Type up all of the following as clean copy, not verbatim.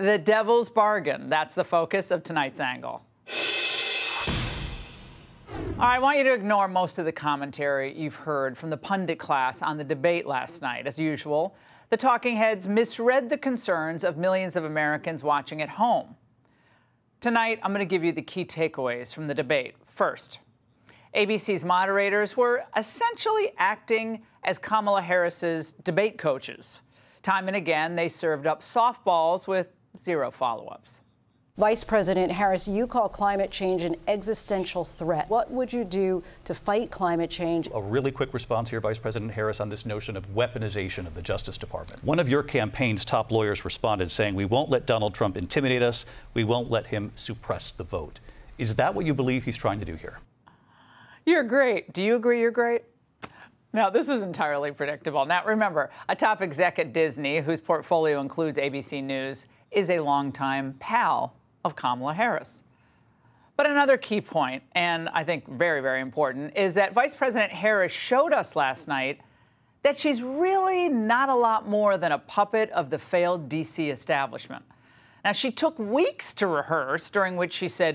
The devil's bargain. That's the focus of tonight's angle. All right, I want you to ignore most of the commentary you've heard from the pundit class on the debate last night. As usual, the talking heads misread the concerns of millions of Americans watching at home. Tonight, I'm going to give you the key takeaways from the debate. First, ABC's moderators were essentially acting as Kamala Harris's debate coaches. Time and again, they served up softballs with zero follow-ups. Vice President Harris, you call climate change an existential threat. What would you do to fight climate change? A really quick response here, Vice President Harris, on this notion of weaponization of the Justice Department. One of your campaign's top lawyers responded saying, "We won't let Donald Trump intimidate us. We won't let him suppress the vote." Is that what you believe he's trying to do here? You're great. Do you agree you're great? Now, this was entirely predictable. Now, remember, a top exec at Disney, whose portfolio includes ABC News, is a longtime pal of Kamala Harris. But another key point, and I think very, very important, is that Vice President Harris showed us last night that she's really not a lot more than a puppet of the failed D.C. establishment. Now, she took weeks to rehearse, during which she said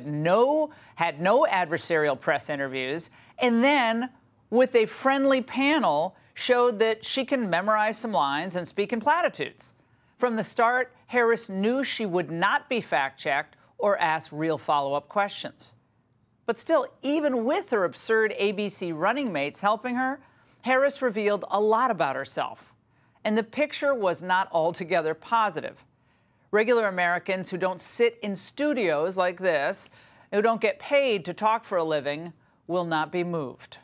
had no adversarial press interviews, and then, with a friendly panel, showed that she can memorize some lines and speak in platitudes. From the start, Harris knew she would not be fact-checked or asked real follow-up questions. But still, even with her absurd ABC running mates helping her, Harris revealed a lot about herself. And the picture was not altogether positive. Regular Americans who don't sit in studios like this, who don't get paid to talk for a living, will not be moved.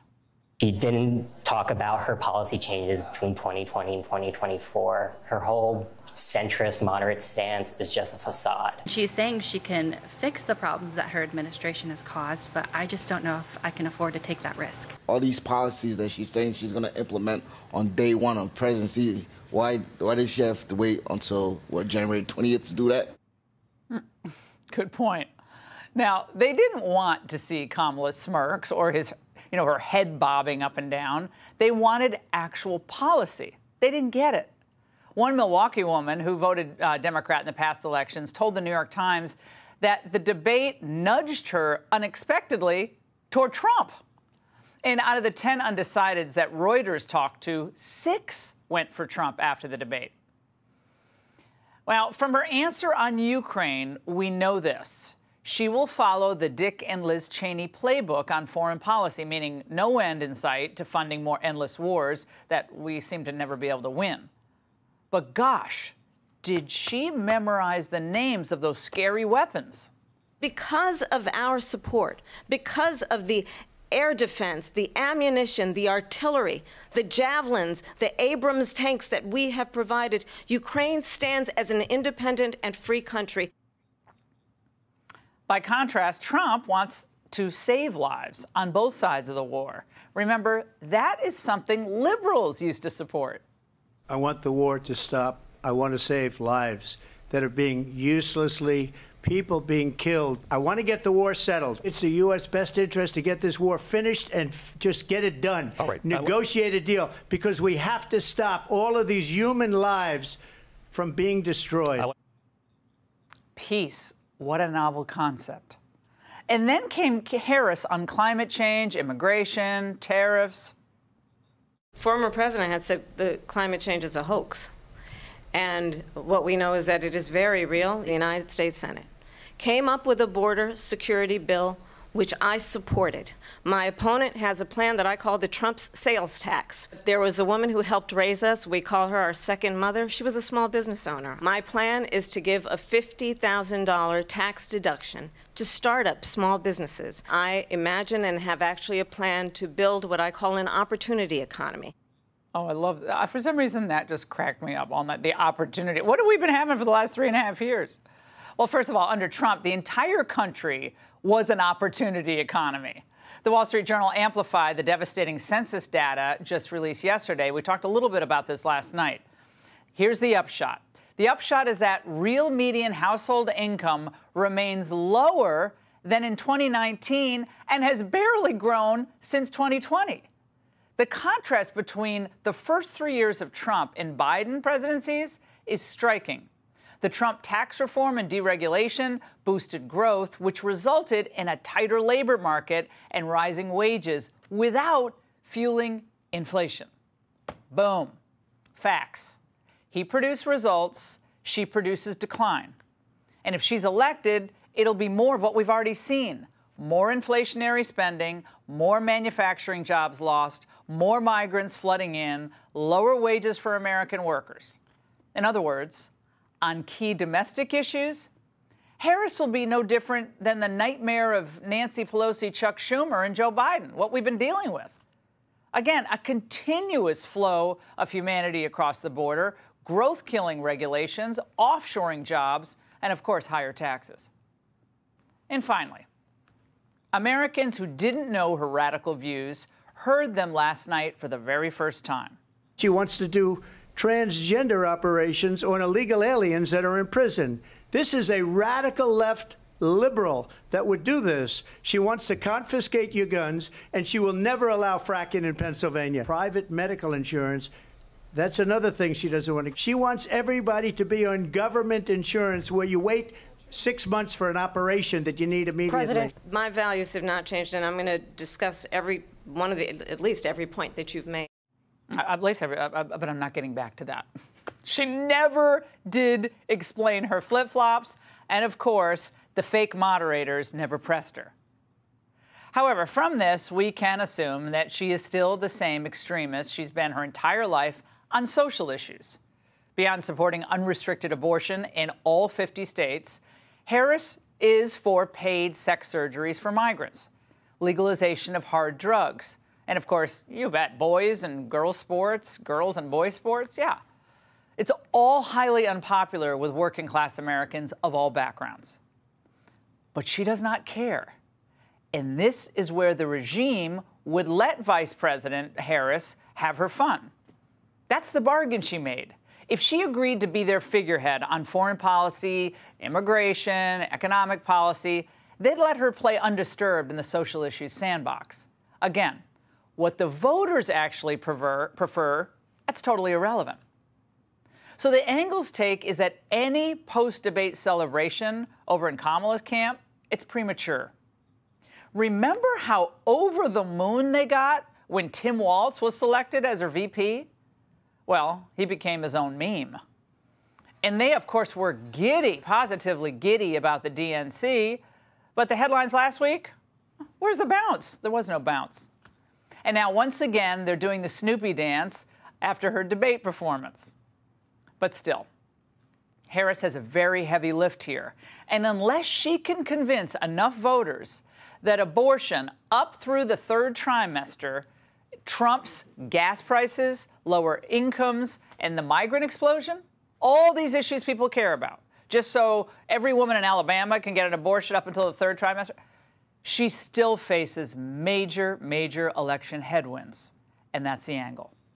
She didn't talk about her policy changes between 2020 and 2024. Her whole centrist, moderate stance is just a facade. She's saying she can fix the problems that her administration has caused, but I just don't know if I can afford to take that risk. All these policies that she's saying she's going to implement on day one of presidency, why does she have to wait until, January 20th to do that? Good point. Now, they didn't want to see Kamala's smirks or her head bobbing up and down. They wanted actual policy. They didn't get it. One Milwaukee woman who voted Democrat in the past elections told the New York Times that the debate nudged her unexpectedly toward Trump. And out of the 10 undecideds that Reuters talked to, 6 went for Trump after the debate. Well, from her answer on Ukraine, we know this. She will follow the Dick and Liz Cheney playbook on foreign policy, meaning no end in sight to funding more endless wars that we seem to never be able to win. But gosh, did she memorize the names of those scary weapons? Because of our support, because of the air defense, the ammunition, the artillery, the javelins, the Abrams tanks that we have provided, Ukraine stands as an independent and free country. By contrast, Trump wants to save lives on both sides of the war. Remember, that is something liberals used to support. I want the war to stop. I want to save lives that are being people being killed. I want to get the war settled. It's the U.S. best interest to get this war finished and just get it done. All right. Negotiate a deal, because we have to stop all of these human lives from being destroyed. Peace. What a novel concept. And then came Harris on climate change, immigration, tariffs. Former president had said the climate change is a hoax. And what we know is that it is very real. The United States Senate came up with a border security bill, which I supported. My opponent has a plan that I call the Trump's sales tax. There was a woman who helped raise us. We call her our second mother. She was a small business owner. My plan is to give a $50,000 tax deduction to start up small businesses. I imagine and have actually a plan to build what I call an opportunity economy. Oh, I love that. For some reason, that just cracked me up all night. The opportunity. What have we been having for the last 3.5 years? Well, first of all, under Trump, the entire country was an opportunity economy. The Wall Street Journal amplified the devastating census data just released yesterday. We talked a little bit about this last night. Here's the upshot. The upshot is that real median household income remains lower than in 2019 and has barely grown since 2020. The contrast between the first 3 years of Trump and Biden presidencies is striking. The Trump tax reform and deregulation boosted growth, which resulted in a tighter labor market and rising wages without fueling inflation. Boom. Facts. He produced results, she produces decline. And if she's elected, it'll be more of what we've already seen. More inflationary spending, more manufacturing jobs lost, more migrants flooding in, lower wages for American workers. In other words, on key domestic issues, Harris will be no different than the nightmare of Nancy Pelosi, Chuck Schumer, and Joe Biden, what we've been dealing with. Again, a continuous flow of humanity across the border, growth-killing regulations, offshoring jobs, and of course, higher taxes. And finally, Americans who didn't know her radical views heard them last night for the very first time. She wants to do transgender operations on illegal aliens that are in prison. This is a radical left liberal that would do this. She wants to confiscate your guns, and she will never allow fracking in Pennsylvania. Private medical insurance, that's another thing she doesn't want to. She wants everybody to be on government insurance where you wait 6 months for an operation that you need immediately. President. My values have not changed, and I'm going to discuss every one of at least every point that you've made. At least but I'm not getting back to that. She never did explain her flip-flops, and of course, the fake moderators never pressed her. However, from this, we can assume that she is still the same extremist she's been her entire life on social issues. Beyond supporting unrestricted abortion in all 50 states, Harris is for paid sex surgeries for migrants, legalization of hard drugs, and of course, you bet, boys and girls sports, girls and boys sports, yeah. It's all highly unpopular with working class Americans of all backgrounds. But she does not care. And this is where the regime would let Vice President Harris have her fun. That's the bargain she made. If she agreed to be their figurehead on foreign policy, immigration, economic policy, they'd let her play undisturbed in the social issues sandbox. Again, what the voters actually prefer, that's totally irrelevant. So the Angle's take is that any post-debate celebration over in Kamala's camp, it's premature. Remember how over the moon they got when Tim Walz was selected as her VP? Well, he became his own meme. And they, of course, were giddy, positively giddy about the DNC. But the headlines last week, where's the bounce? There was no bounce. And now, once again, they're doing the Snoopy dance after her debate performance. But still, Harris has a very heavy lift here. And unless she can convince enough voters that abortion up through the third trimester trumps gas prices, lower incomes, and the migrant explosion, all these issues people care about, just so every woman in Alabama can get an abortion up until the third trimester, she still faces major, major election headwinds. And that's the angle.